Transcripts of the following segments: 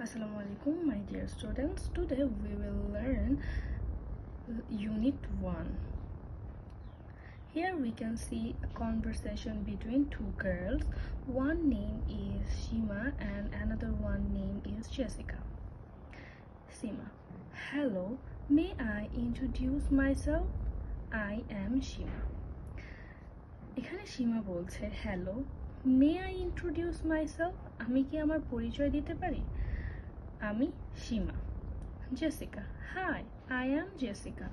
Assalamu alaikum, my dear students. Today we will learn unit 1. Here we can see a conversation between two girls. One name is Shima and another one name is Jessica. Shima: hello, may I introduce myself? I am Shima. এখানে সীমা বলছে hello, may I introduce myself, আমি কি আমার পরিচয় দিতে পারি? আমি Seema. Jessica: hi, I am Jessica.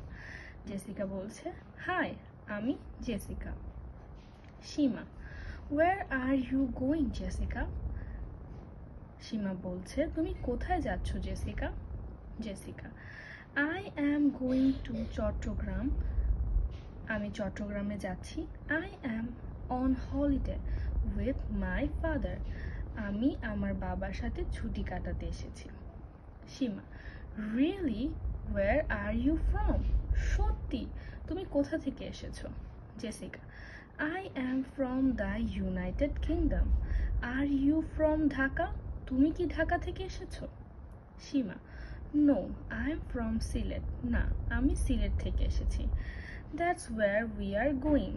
Jessica বলছে হাই, আমি Jessica. Seema: where are you going Jessica? Seema বলছে তুমি কোথায় যাচ্ছ Jessica? Jessica: I am going to Chittagong, আমি চট্টগ্রামে যাচ্ছি। I am on holiday with my father, আমি আমার বাবার সাথে ছুটি কাটাতে এসেছি। Seema: really, where are you from? সত্যি, তুমি কোথা থেকে এসেছো? Jessica: I am from the United Kingdom. Are you from Dhaka? তুমি কি ঢাকা থেকে এসেছো? Seema: no, I am from Sylhet. না, আমি সিলেট থেকে এসেছি। That's where we are going.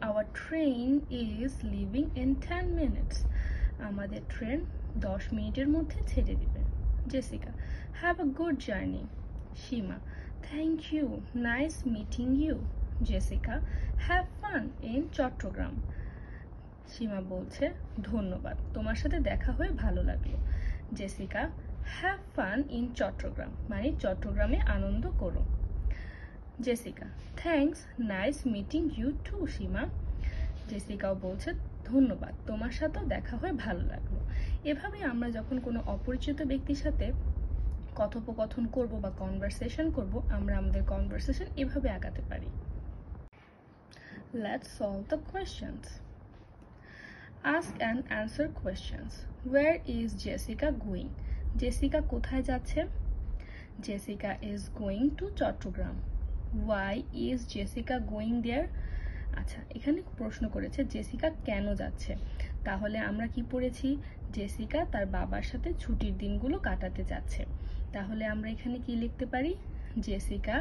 Our train is leaving in 10 minutes. আমাদের ট্রেন 10 মিনিটের মধ্যে ছেড়ে দিবে। Jessica: Have a good journey. Seema: Thank you. Nice meeting you. Jessica: Have fun in Chittagong. Seema বলছে ধন্যবাদ, তোমার সাথে দেখা হয়ে ভালো লাগলো। Jessica: Have fun in Chittagong মানে চট্টগ্রামে আনন্দ করো। Jessica: thanks, nice meeting you too Seema. জেসিকাও বলছে ধন্যবাদ, তোমার সাথেও দেখা হয়ে ভালো লাগলো। এভাবে আমরা যখন কোনো অপরিচিত ব্যক্তির সাথে কথোপকথন করব বা কনভারসেশন করব, আমরা আমাদের কনভারসেশন এভাবে আগাতে পারি। Let's solve the questions. Ask and answer questions. Where is Jessica going? Jessica কোথায় যাচ্ছে? Jessica is going to Chattogram. Why is Jessica going there? আচ্ছা, এখানে প্রশ্ন করেছে জেসিকা কেন যাচ্ছে, তাহলে আমরা কি পড়েছি? জেসিকা তার বাবার সাথে ছুটির দিনগুলো কাটাতে যাচ্ছে। তাহলে আমরা এখানে কি লিখতে পারি? Jessica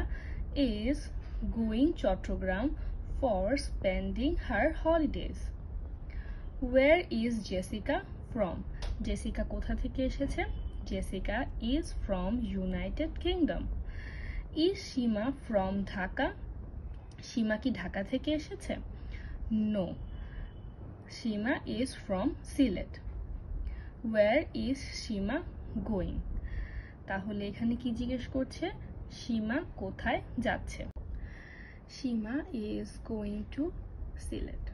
is going Chattogram for spending her holidays. Where is Jessica from? Jessica কোথা থেকে এসেছে? Jessica is from United Kingdom. Is Shima from Dhaka? Shima কি ঢাকা থেকে এসেছে? No, Shima is from Sylhet. Where is Shima going? তাহলে এখানে কি জিজ্ঞেস করছে? সীমা কোথায় যাচ্ছে? Shima is going to Sylhet.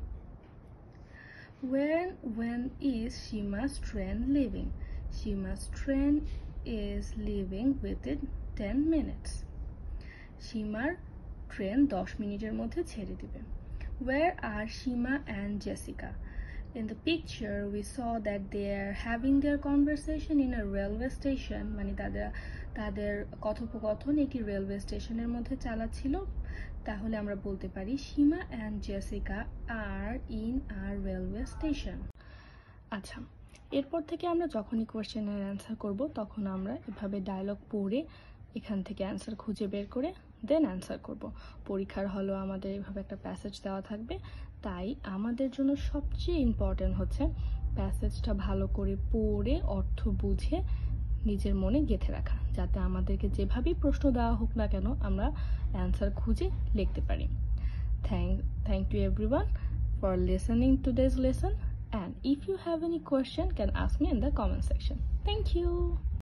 When is Shima's train leaving? Shima's train is leaving within 10 minutes. সীমার ট্রেন 10 মিনিটের মধ্যে ছেড়ে দিবে। Where are Shima and Jessica? In the picture we saw that they are having their conversation in a railway station, মানে তাদের কথোপকথন একটি railway স্টেশনের মধ্যে চালাচ্ছিল। তাহলে আমরা বলতে পারি Shima and Jessica are in a railway station. আচ্ছা, এরপর থেকে আমরা যখনই কোয়েশ্চেনের অ্যান্সার করব তখন আমরা এভাবে ডায়লগ পড়ে এখান থেকে অ্যান্সার খুঁজে বের করে দেন অ্যান্সার করব। পরীক্ষার হলেও আমাদের এভাবে একটা প্যাসেজ দেওয়া থাকবে, তাই আমাদের জন্য সবচেয়ে ইম্পর্টেন্ট হচ্ছে প্যাসেজটা ভালো করে পড়ে অর্থ বুঝে নিজের মনে গেঁথে রাখা, যাতে আমাদেরকে যেভাবেই প্রশ্ন দেওয়া হোক না কেন আমরা অ্যান্সার খুঁজে লিখতে পারি। Thank you everyone for listening to this lesson, and if you have any question can ask me in the comment section. Thank you.